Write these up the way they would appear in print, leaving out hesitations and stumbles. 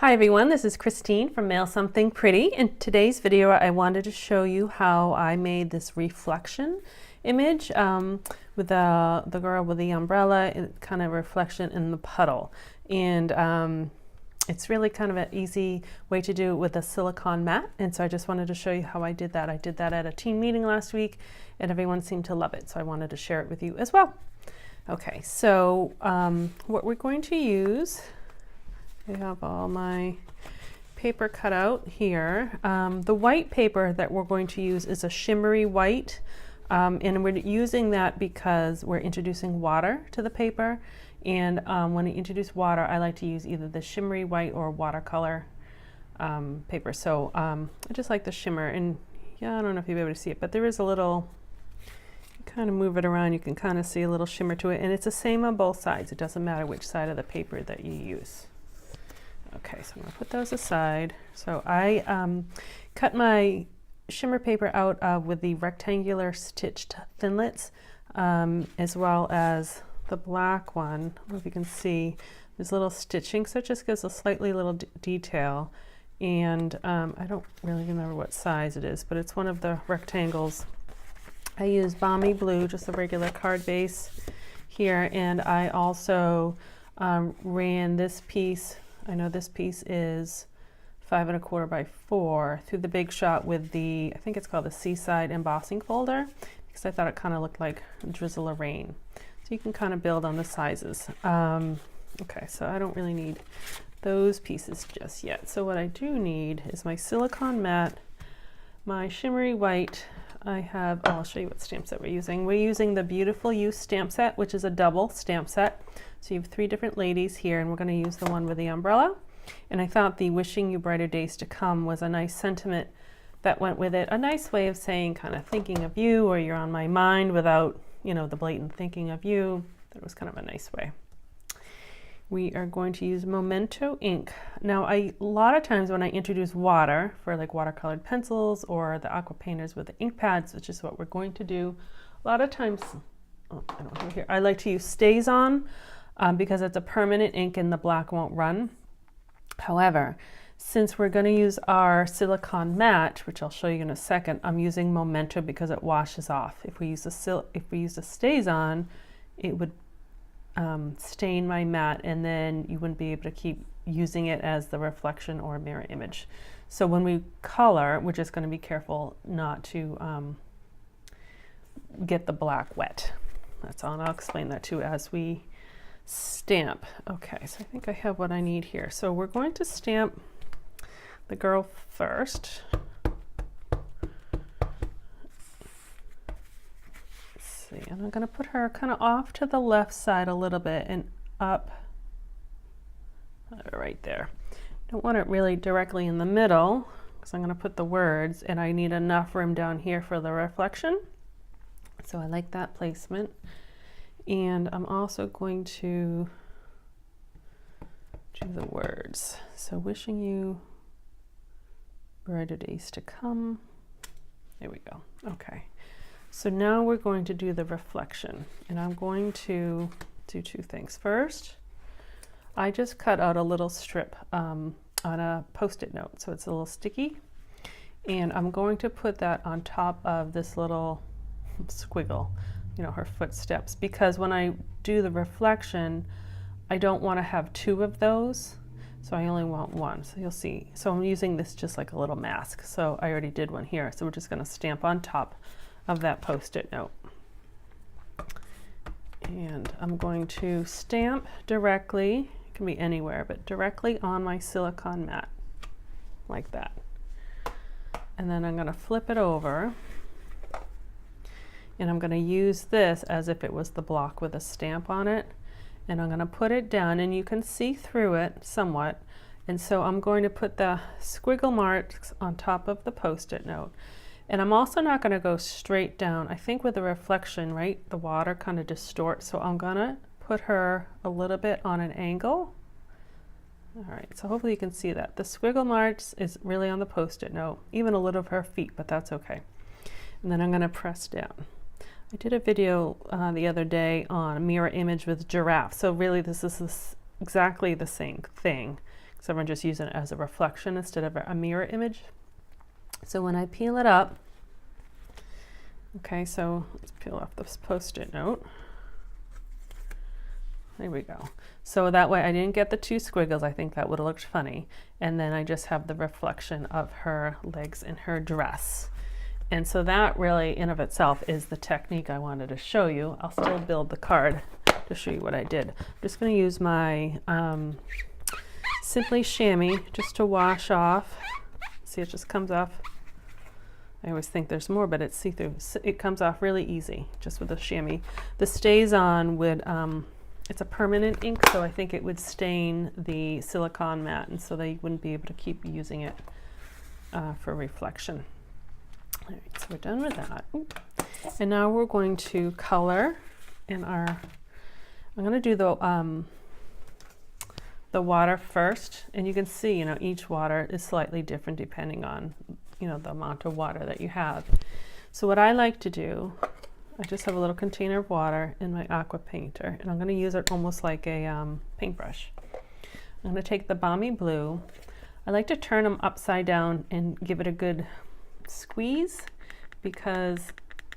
Hi everyone, this is Christine from Mail Something Pretty. In today's video I wanted to show you how I made this reflection image with the girl with the umbrella, and kind of reflection in the puddle. And it's really kind of an easy way to do it with a silicone mat, and so I just wanted to show you how I did that. I did that at a team meeting last week and everyone seemed to love it, so I wanted to share it with you as well. Okay, so what we're going to use, I have all my paper cut out here. The white paper that we're going to use is a shimmery white, and we're using that because we're introducing water to the paper. And when I introduce water, I like to use either the shimmery white or watercolor paper. So I just like the shimmer, and yeah, I don't know if you'll be able to see it, but there is a little, you kind of move it around, you can kind of see a little shimmer to it, and it's the same on both sides. It doesn't matter which side of the paper that you use. Okay, so I'm going to put those aside. So I cut my shimmer paper out with the rectangular stitched thinlits, as well as the black one. I don't know if you can see, there's little stitching, so it just gives a slightly little detail. And I don't really remember what size it is, but it's one of the rectangles. I use Balmy Blue, just a regular card base here, and I also ran this piece. I know this piece is 5 1/4 by 4 through the Big Shot with the, I think it's called the Seaside embossing folder, because I thought it kind of looked like a drizzle of rain. So you can kind of build on the sizes. Okay, so I don't really need those pieces just yet. So what I do need is my silicone mat, my shimmery white. I have, oh, I'll show you what stamp set we're using. We're using the Beautiful You stamp set, which is a double stamp set. So you have 3 different ladies here, and we're going to use the one with the umbrella. And I thought the Wishing You Brighter Days to Come was a nice sentiment that went with it. A nice way of saying kind of thinking of you, or you're on my mind, without, you know, the blatant thinking of you. That was kind of a nice way. We are going to use Memento ink. Now, a lot of times when I introduce water for like watercolored pencils or the aqua painters with the ink pads, which is what we're going to do, a lot of times, oh, I don't have it here, I like to use Staz On because it's a permanent ink and the black won't run. However, since we're going to use our silicone mat, which I'll show you in a second, I'm using Memento because it washes off. If we use a Staz On, it would stain my mat, and then you wouldn't be able to keep using it as the reflection or mirror image. So when we color, we're just going to be careful not to get the black wet. That's all, and I'll explain that too as we stamp. Okay, so I think I have what I need here. So we're going to stamp the girl first. And I'm going to put her kind of off to the left side a little bit and up right there. Don't want it really directly in the middle because I'm going to put the words, and I need enough room down here for the reflection. So I like that placement. And I'm also going to do the words. So wishing you brighter days to come. There we go. Okay. So now we're going to do the reflection, and I'm going to do 2 things. First, I just cut out a little strip on a Post-it note, so it's a little sticky, and I'm going to put that on top of this little squiggle, you know, her footsteps, because when I do the reflection, I don't want to have 2 of those, so I only want 1. So you'll see. So I'm using this just like a little mask. So I already did one here, so we're just going to stamp on top of that Post-it note. And I'm going to stamp directly, it can be anywhere, but directly on my silicone mat, like that. And then I'm going to flip it over, and I'm going to use this as if it was the block with a stamp on it, and I'm going to put it down, and you can see through it somewhat. And so I'm going to put the squiggle marks on top of the Post-it note. And I'm also not going to go straight down. I think with the reflection, right, the water kind of distorts, so I'm going to put her a little bit on an angle. All right, so hopefully you can see that. The squiggle marks is really on the Post-it note, even a little of her feet, but that's okay. And then I'm going to press down. I did a video the other day on a mirror image with giraffe, so really this is exactly the same thing, because everyone just using it as a reflection instead of a mirror image. So when I peel it up, okay, so let's peel off this Post-it note. There we go. So that way I didn't get the two squiggles. I think that would have looked funny. And then I just have the reflection of her legs in her dress. And so that really in of itself is the technique I wanted to show you. I'll still build the card to show you what I did. I'm just going to use my Simply Chamois just to wash off. See, it just comes off. I always think there's more, but it's see-through. It comes off really easy just with the chamois. The Staz On would, it's a permanent ink, so I think it would stain the silicone mat, and so they wouldn't be able to keep using it for reflection. All right, so we're done with that. And now we're going to color in our, I'm going to do the water first, and you can see, you know, each water is slightly different depending on, you know, the amount of water that you have. So what I like to do, I just have a little container of water in my aqua painter, and I'm going to use it almost like a paintbrush. I'm going to take the Balmy Blue. I like to turn them upside down and give it a good squeeze, because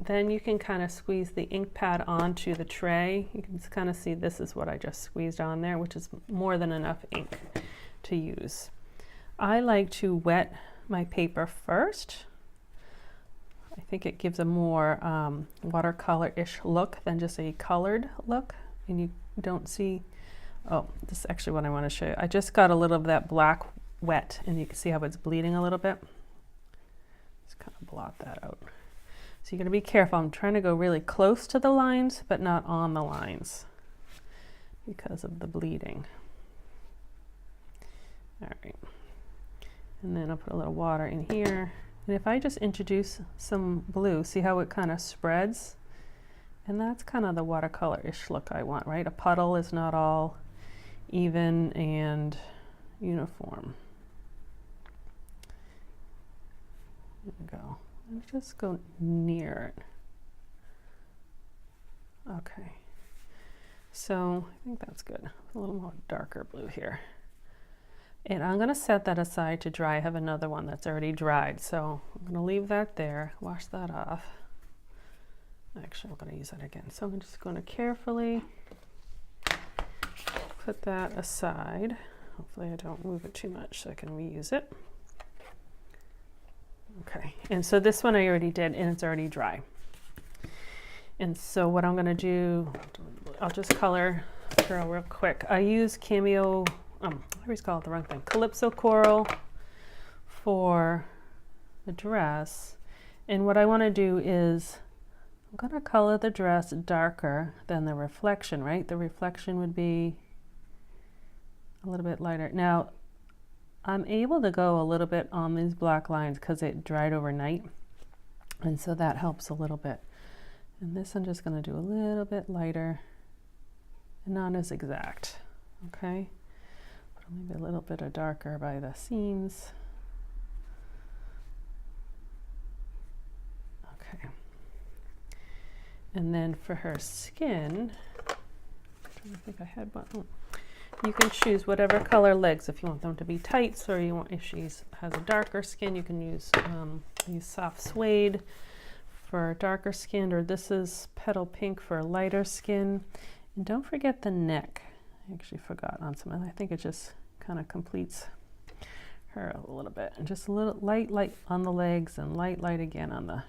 then you can kind of squeeze the ink pad onto the tray. You can just kind of see this is what I just squeezed on there, which is more than enough ink to use. I like to wet my paper first. I think it gives a more watercolor-ish look than just a colored look, and you don't see, oh, this is actually what I want to show you. I just got a little of that black wet, and you can see how it's bleeding a little bit. Just kind of blot that out. So you're going to be careful. I'm trying to go really close to the lines, but not on the lines because of the bleeding. All right. And then I'll put a little water in here. And if I just introduce some blue, see how it kind of spreads? And that's kind of the watercolor-ish look I want, right? A puddle is not all even and uniform. There we go. Let's just go near it. Okay. So I think that's good. A little more darker blue here. And I'm going to set that aside to dry. I have another one that's already dried, so I'm going to leave that there, wash that off. Actually, I'm going to use that again. So I'm just going to carefully put that aside. Hopefully I don't move it too much so I can reuse it. Okay, and so this one I already did, and it's already dry. And so what I'm going to do, I'll just color girl real quick. I use Cameo, I always call it the wrong thing, Calypso Coral for the dress. And what I want to do is I'm going to color the dress darker than the reflection, right? The reflection would be a little bit lighter. Now, I'm able to go a little bit on these black lines because it dried overnight, and so that helps a little bit. And this I'm just going to do a little bit lighter and not as exact, okay? But maybe a little bit of darker by the seams. Okay. And then for her skin, I think I had one. Oh. You can choose whatever color legs if you want them to be tights, or you want, if she has a darker skin, you can use soft suede for darker skin, or this is petal pink for lighter skin. And don't forget the neck. I actually forgot on some. I think it just kind of completes her a little bit. And just a little light on the legs, and light again on the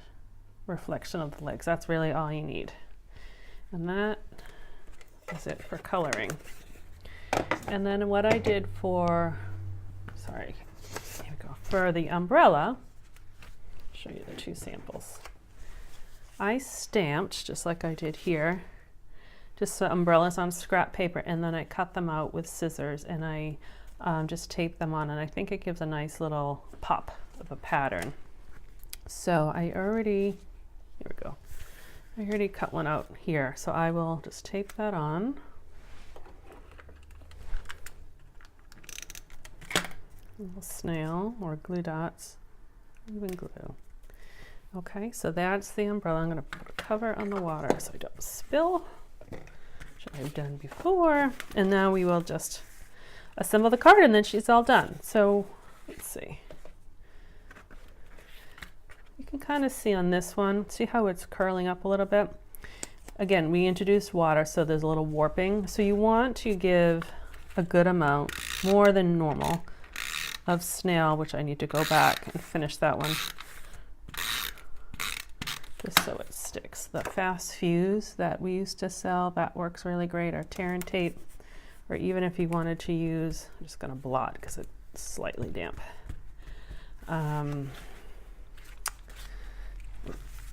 reflection of the legs. That's really all you need. And that is it for coloring. And then what I did for, here we go, for the umbrella, I'll show you the two samples. I stamped, just like I did here, just the umbrellas on scrap paper, and then I cut them out with scissors, and I just taped them on, and I think it gives a nice little pop of a pattern. So I already, here we go, I already cut one out here, so I will just tape that on. Little snail or glue dots, even glue. Okay, so that's the umbrella. I'm going to put a cover on the water so I don't spill, which I've done before. And now we will just assemble the card, and then she's all done. So let's see. You can kind of see on this one, see how it's curling up a little bit? Again, we introduced water, so there's a little warping. So you want to give a good amount, more than normal, of snail, which I need to go back and finish that one, just so it sticks. The fast fuse that we used to sell, that works really great, or tear and tape, or even if you wanted to use, I'm just going to blot because it's slightly damp.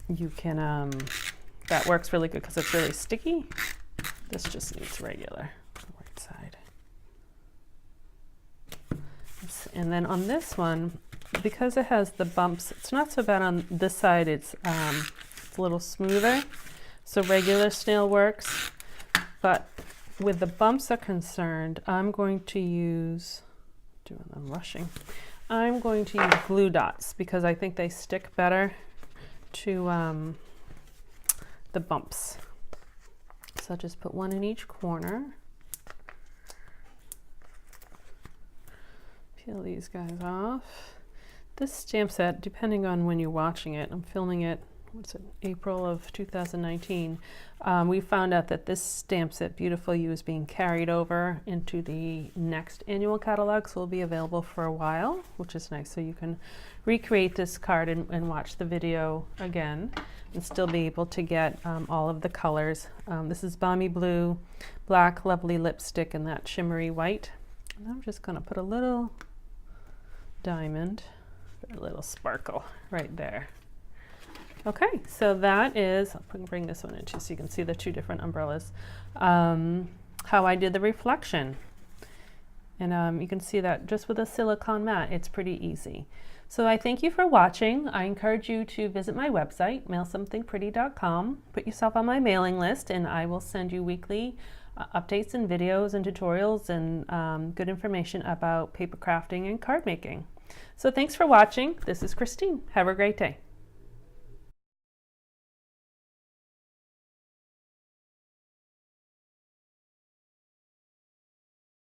You can, that works really good because it's really sticky. This just needs regular on the right side. And then on this one, because it has the bumps, it's not so bad on this side. It's a little smoother. So regular snail works. But with the bumps are concerned, I'm going to use, I'm rushing. I'm going to use glue dots because I think they stick better to the bumps. So I'll just put one in each corner. Peel these guys off. This stamp set, depending on when you're watching it, I'm filming it, what's it, April of 2019. We found out that this stamp set, Beautiful You, is being carried over into the next annual catalog, so it'll be available for a while, which is nice. So you can recreate this card and watch the video again and still be able to get all of the colors. This is Balmy Blue, Black, Lovely Lipstick, and that shimmery white. And I'm just going to put a little diamond, a little sparkle right there. Okay, so that is, I'll bring this one in too so you can see the two different umbrellas, how I did the reflection. And you can see that just with a silicone mat, it's pretty easy. So I thank you for watching. I encourage you to visit my website, mailsomethingpretty.com. Put yourself on my mailing list, and I will send you weekly updates and videos and tutorials and good information about paper crafting and card making. So thanks for watching. This is Christine. Have a great day.